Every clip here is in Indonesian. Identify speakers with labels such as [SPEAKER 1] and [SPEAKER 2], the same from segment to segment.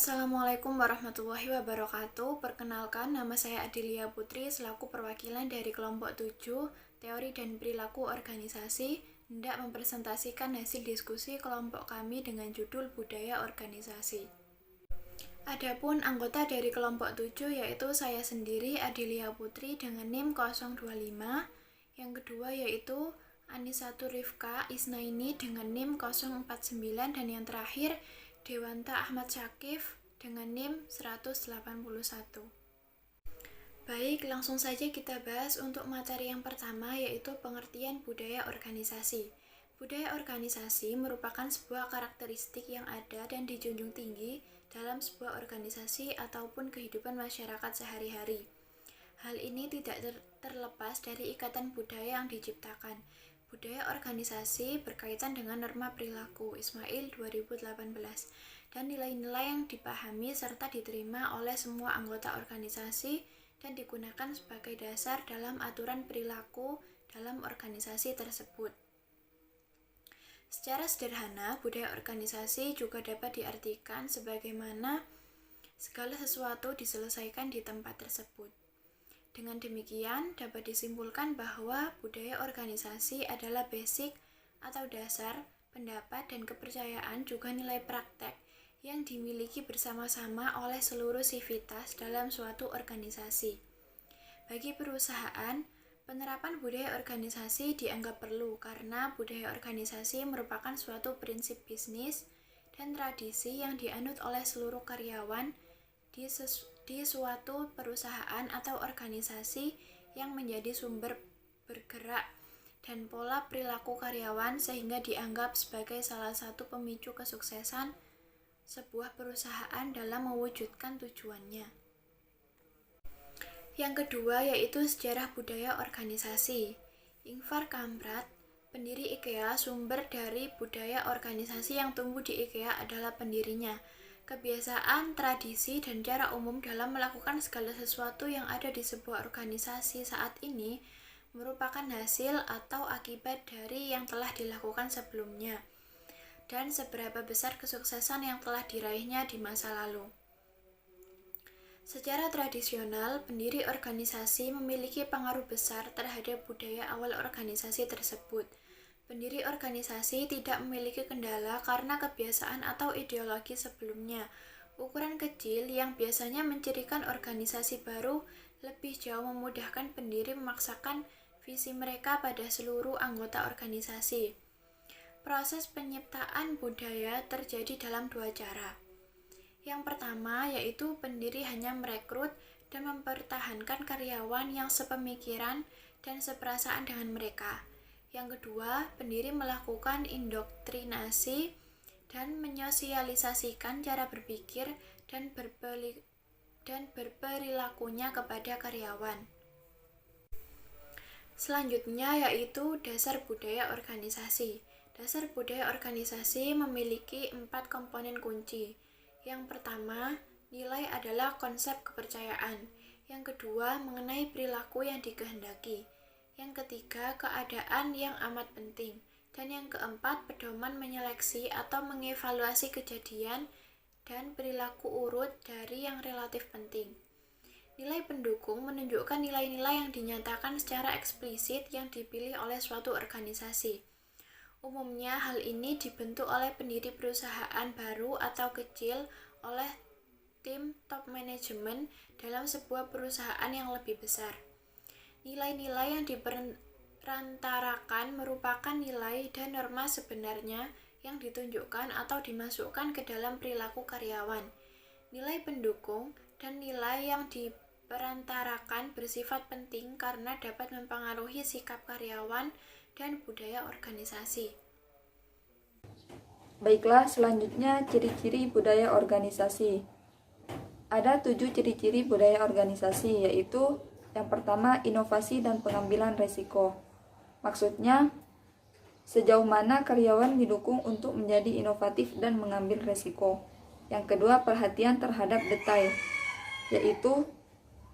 [SPEAKER 1] Assalamualaikum warahmatullahi wabarakatuh. Perkenalkan, nama saya Adilia Putri selaku perwakilan dari kelompok 7 Teori dan Perilaku Organisasi hendak mempresentasikan hasil diskusi kelompok kami dengan judul Budaya Organisasi. Adapun anggota dari kelompok 7 yaitu saya sendiri Adilia Putri dengan NIM 025, yang kedua yaitu Anisatur Rifka Isnaini dengan NIM 049, dan yang terakhir Dewanta Ahmad Syakif dengan NIM 181. Baik, langsung saja kita bahas untuk materi yang pertama, yaitu pengertian budaya organisasi. Budaya organisasi merupakan sebuah karakteristik yang ada dan dijunjung tinggi dalam sebuah organisasi ataupun kehidupan masyarakat sehari-hari. Hal ini tidak terlepas dari ikatan budaya yang diciptakan. Budaya organisasi berkaitan dengan norma perilaku Ismail 2018 dan nilai-nilai yang dipahami serta diterima oleh semua anggota organisasi dan digunakan sebagai dasar dalam aturan perilaku dalam organisasi tersebut. Secara sederhana, budaya organisasi juga dapat diartikan sebagaimana segala sesuatu diselesaikan di tempat tersebut. Dengan demikian, dapat disimpulkan bahwa budaya organisasi adalah basic atau dasar, pendapat dan kepercayaan juga nilai praktek yang dimiliki bersama-sama oleh seluruh sivitas dalam suatu organisasi. Bagi perusahaan, penerapan budaya organisasi dianggap perlu karena budaya organisasi merupakan suatu prinsip bisnis dan tradisi yang dianut oleh seluruh karyawan di suatu perusahaan atau organisasi yang menjadi sumber bergerak dan pola perilaku karyawan sehingga dianggap sebagai salah satu pemicu kesuksesan sebuah perusahaan dalam mewujudkan tujuannya. Yang kedua yaitu sejarah budaya organisasi. Ingvar Kamprad, pendiri IKEA, sumber dari budaya organisasi yang tumbuh di IKEA adalah pendirinya. Kebiasaan, tradisi, dan cara umum dalam melakukan segala sesuatu yang ada di sebuah organisasi saat ini merupakan hasil atau akibat dari yang telah dilakukan sebelumnya dan seberapa besar kesuksesan yang telah diraihnya di masa lalu. Secara tradisional, pendiri organisasi memiliki pengaruh besar terhadap budaya awal organisasi tersebut. Pendiri organisasi tidak memiliki kendala karena kebiasaan atau ideologi sebelumnya. Ukuran kecil yang biasanya mencirikan organisasi baru lebih jauh memudahkan pendiri memaksakan visi mereka pada seluruh anggota organisasi. Proses penyiptaan budaya terjadi dalam dua cara. Yang pertama yaitu pendiri hanya merekrut dan mempertahankan karyawan yang sepemikiran dan seperasaan dengan mereka. Yang kedua, pendiri melakukan indoktrinasi dan menyosialisasikan cara berpikir dan berperilakunya kepada karyawan. Selanjutnya yaitu dasar budaya organisasi. Dasar budaya organisasi memiliki 4 komponen kunci. Yang pertama, nilai adalah konsep kepercayaan. Yang kedua, mengenai perilaku yang dikehendaki. Yang ketiga, keadaan yang amat penting. Dan yang keempat, pedoman menyeleksi atau mengevaluasi kejadian dan perilaku urut dari yang relatif penting. Nilai pendukung menunjukkan nilai-nilai yang dinyatakan secara eksplisit yang dipilih oleh suatu organisasi. Umumnya hal ini dibentuk oleh pendiri perusahaan baru atau kecil oleh tim top manajemen dalam sebuah perusahaan yang lebih besar. Nilai-nilai yang diperantarakan merupakan nilai dan norma sebenarnya yang ditunjukkan atau dimasukkan ke dalam perilaku karyawan. Nilai pendukung dan nilai yang diperantarakan bersifat penting karena dapat mempengaruhi sikap karyawan dan budaya organisasi.
[SPEAKER 2] Baiklah, selanjutnya ciri-ciri budaya organisasi. Ada 7 ciri-ciri budaya organisasi, yaitu yang pertama, inovasi dan pengambilan risiko. Maksudnya, sejauh mana karyawan didukung untuk menjadi inovatif dan mengambil risiko. Yang kedua, perhatian terhadap detail, yaitu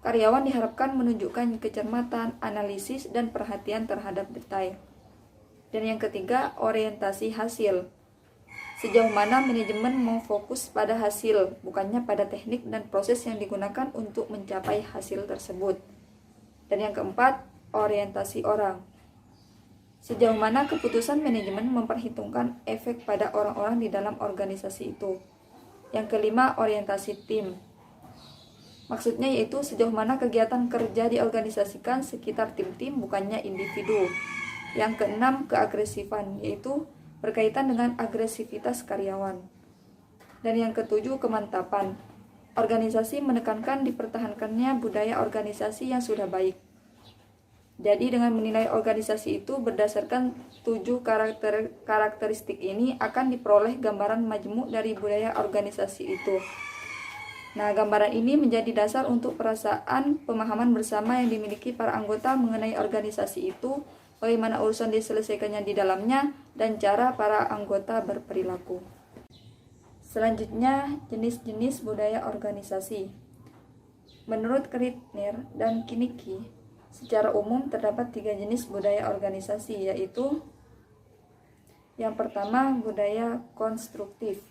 [SPEAKER 2] karyawan diharapkan menunjukkan kecermatan, analisis, dan perhatian terhadap detail. Dan yang ketiga, orientasi hasil. Sejauh mana manajemen mau fokus pada hasil, bukannya pada teknik dan proses yang digunakan untuk mencapai hasil tersebut. Dan yang keempat, orientasi orang. Sejauh mana keputusan manajemen memperhitungkan efek pada orang-orang di dalam organisasi itu. Yang kelima, orientasi tim. Maksudnya yaitu sejauh mana kegiatan kerja diorganisasikan sekitar tim-tim, bukannya individu. Yang keenam, keagresifan, yaitu berkaitan dengan agresivitas karyawan. Dan yang ketujuh, kemantapan. Organisasi menekankan dipertahankannya budaya organisasi yang sudah baik. Jadi dengan menilai organisasi itu berdasarkan 7 karakteristik ini akan diperoleh gambaran majmuk dari budaya organisasi itu. Nah, gambaran ini menjadi dasar untuk perasaan pemahaman bersama yang dimiliki para anggota mengenai organisasi itu, bagaimana urusan diselesaikannya di dalamnya, dan cara para anggota berperilaku. Selanjutnya, jenis-jenis budaya organisasi. Menurut Kritner dan Kinnicky, secara umum terdapat 3 jenis budaya organisasi, yaitu yang pertama, budaya konstruktif.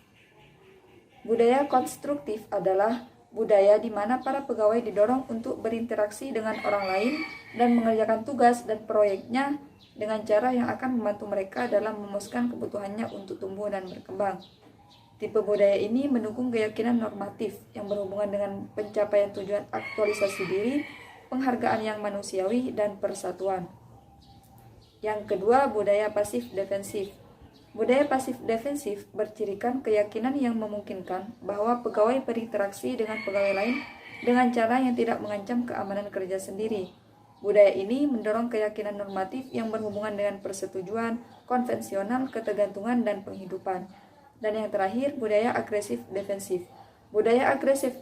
[SPEAKER 2] Budaya konstruktif adalah budaya di mana para pegawai didorong untuk berinteraksi dengan orang lain dan mengerjakan tugas dan proyeknya dengan cara yang akan membantu mereka dalam memuaskan kebutuhannya untuk tumbuh dan berkembang. Tipe budaya ini mendukung keyakinan normatif yang berhubungan dengan pencapaian tujuan aktualisasi diri, penghargaan yang manusiawi, dan persatuan. Yang kedua, budaya pasif defensif. Budaya pasif defensif bercirikan keyakinan yang memungkinkan bahwa pegawai berinteraksi dengan pegawai lain dengan cara yang tidak mengancam keamanan kerja sendiri. Budaya ini mendorong keyakinan normatif yang berhubungan dengan persetujuan, konvensional, ketergantungan, dan penghidupan. Dan yang terakhir, budaya agresif defensif. Budaya agresif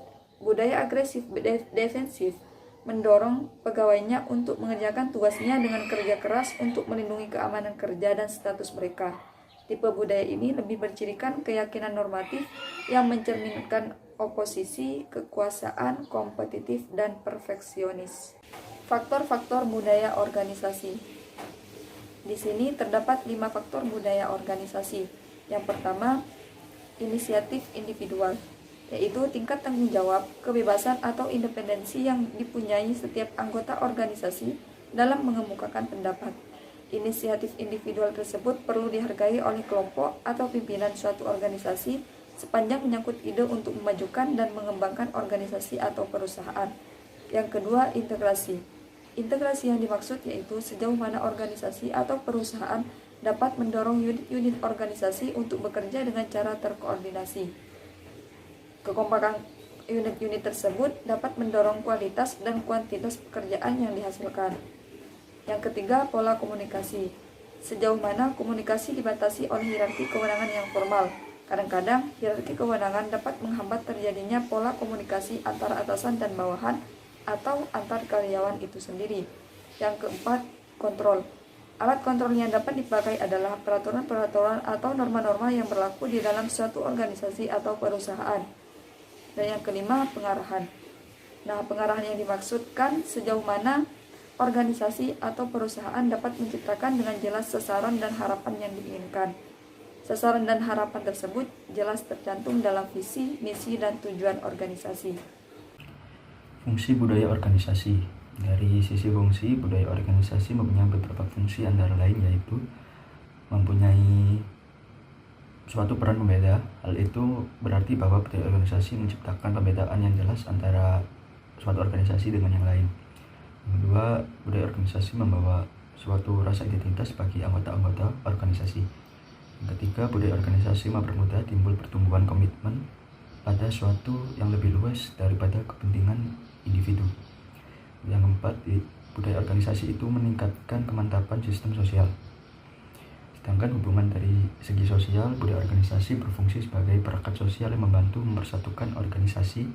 [SPEAKER 2] defensif mendorong pegawainya untuk mengerjakan tugasnya dengan kerja keras untuk melindungi keamanan kerja dan status mereka. Tipe budaya ini lebih bercirikan keyakinan normatif yang mencerminkan oposisi, kekuasaan, kompetitif, dan perfeksionis. Faktor-faktor budaya organisasi. Di sini terdapat 5 faktor budaya organisasi. Yang pertama, inisiatif individual, yaitu tingkat tanggung jawab, kebebasan atau independensi yang dipunyai setiap anggota organisasi dalam mengemukakan pendapat. Inisiatif individual tersebut perlu dihargai oleh kelompok atau pimpinan suatu organisasi sepanjang menyangkut ide untuk memajukan dan mengembangkan organisasi atau perusahaan. Yang kedua, integrasi. Integrasi yang dimaksud yaitu sejauh mana organisasi atau perusahaan dapat mendorong unit-unit organisasi untuk bekerja dengan cara terkoordinasi. Kekompakan unit-unit tersebut dapat mendorong kualitas dan kuantitas pekerjaan yang dihasilkan. Yang ketiga, pola komunikasi. Sejauh mana komunikasi dibatasi oleh hierarki kewenangan yang formal. Kadang-kadang, hierarki kewenangan dapat menghambat terjadinya pola komunikasi antara atasan dan bawahan atau antar karyawan itu sendiri. Yang keempat, kontrol. Alat kontrol yang dapat dipakai adalah peraturan-peraturan atau norma-norma yang berlaku di dalam suatu organisasi atau perusahaan. Dan yang kelima, pengarahan. Nah, pengarahan yang dimaksudkan sejauh mana organisasi atau perusahaan dapat menciptakan dengan jelas sasaran dan harapan yang diinginkan. Sasaran dan harapan tersebut jelas tercantum dalam visi, misi, dan tujuan organisasi.
[SPEAKER 3] Fungsi budaya organisasi. Dari sisi fungsi, budaya organisasi mempunyai beberapa fungsi antara lain yaitu mempunyai suatu peran pembeda. Hal itu berarti bahwa budaya organisasi menciptakan pembedaan yang jelas antara suatu organisasi dengan yang lain. Yang kedua, budaya organisasi membawa suatu rasa identitas bagi anggota-anggota organisasi. Yang ketiga, budaya organisasi mempermudah timbul pertumbuhan komitmen pada suatu yang lebih luas daripada kepentingan individu. Yang keempat, budaya organisasi itu meningkatkan kemantapan sistem sosial. Sedangkan hubungan dari segi sosial, budaya organisasi berfungsi sebagai perangkat sosial yang membantu mempersatukan organisasi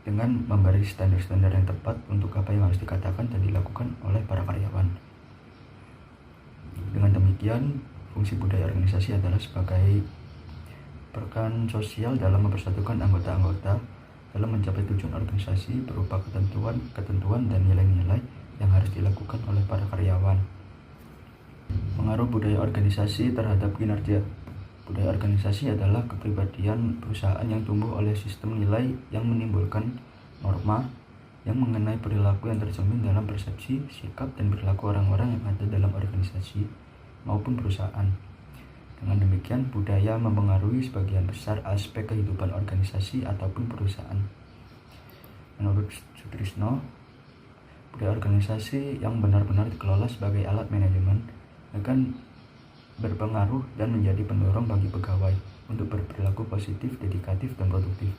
[SPEAKER 3] dengan memberi standar-standar yang tepat untuk apa yang harus dikatakan dan dilakukan oleh para karyawan. Dengan demikian, fungsi budaya organisasi adalah sebagai peran sosial dalam mempersatukan anggota-anggota dalam mencapai tujuan organisasi berupa ketentuan dan nilai-nilai yang harus dilakukan oleh para karyawan. Pengaruh budaya organisasi terhadap kinerja. Budaya organisasi adalah kepribadian perusahaan yang tumbuh oleh sistem nilai yang menimbulkan norma yang mengenai perilaku yang tercermin dalam persepsi, sikap, dan perilaku orang-orang yang ada dalam organisasi maupun perusahaan. Dengan demikian, budaya mempengaruhi sebagian besar aspek kehidupan organisasi ataupun perusahaan. Menurut Sutrisno, budaya organisasi yang benar-benar dikelola sebagai alat manajemen akan berpengaruh dan menjadi pendorong bagi pegawai untuk berperilaku positif, dedikatif, dan produktif.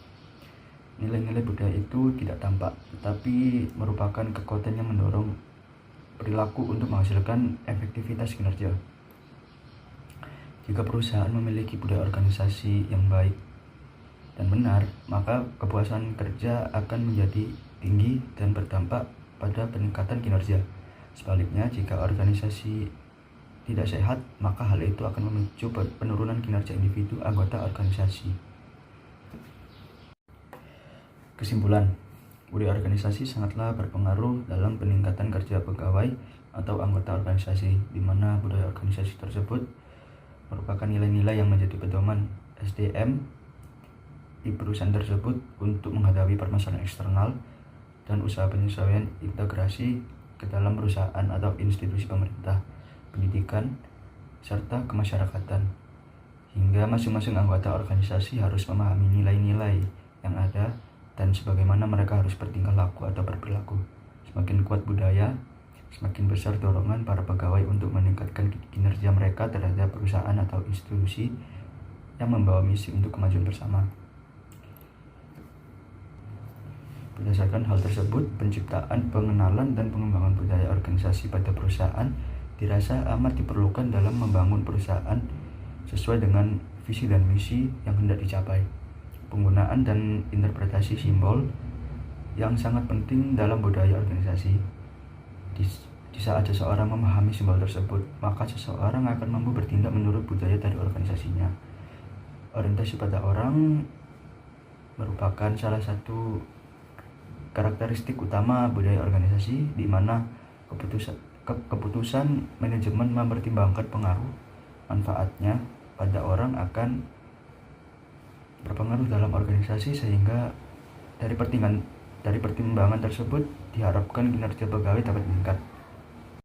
[SPEAKER 3] Nilai-nilai budaya itu tidak tampak, tetapi merupakan kekuatan yang mendorong perilaku untuk menghasilkan efektivitas kinerja. Jika perusahaan memiliki budaya organisasi yang baik dan benar, maka kepuasan kerja akan menjadi tinggi dan berdampak pada peningkatan kinerja. Sebaliknya, jika organisasi tidak sehat, maka hal itu akan memicu penurunan kinerja individu anggota organisasi. Kesimpulan, budaya organisasi sangatlah berpengaruh dalam peningkatan kerja pegawai atau anggota organisasi, di mana budaya organisasi tersebut merupakan nilai-nilai yang menjadi pedoman SDM di perusahaan tersebut untuk menghadapi permasalahan eksternal dan usaha penyesuaian integrasi ke dalam perusahaan atau institusi pemerintah, pendidikan, serta kemasyarakatan. Hingga masing-masing anggota organisasi harus memahami nilai-nilai yang ada dan sebagaimana mereka harus bertingkah laku atau berperilaku. Semakin kuat budaya, semakin besar dorongan para pegawai untuk meningkatkan kinerja mereka terhadap perusahaan atau institusi yang membawa misi untuk kemajuan bersama. Berdasarkan hal tersebut, penciptaan, pengenalan, dan pengembangan budaya organisasi pada perusahaan dirasa amat diperlukan dalam membangun perusahaan sesuai dengan visi dan misi yang hendak dicapai. Penggunaan dan interpretasi simbol yang sangat penting dalam budaya organisasi. Di saat seseorang memahami simbol tersebut, maka seseorang akan mampu bertindak menurut budaya dari organisasinya. Orientasi pada orang merupakan salah satu karakteristik utama budaya organisasi, di mana keputusan manajemen mempertimbangkan pengaruh manfaatnya pada orang akan berpengaruh dalam organisasi, sehingga dari pertimbangan tersebut diharapkan kinerja pegawai dapat meningkat.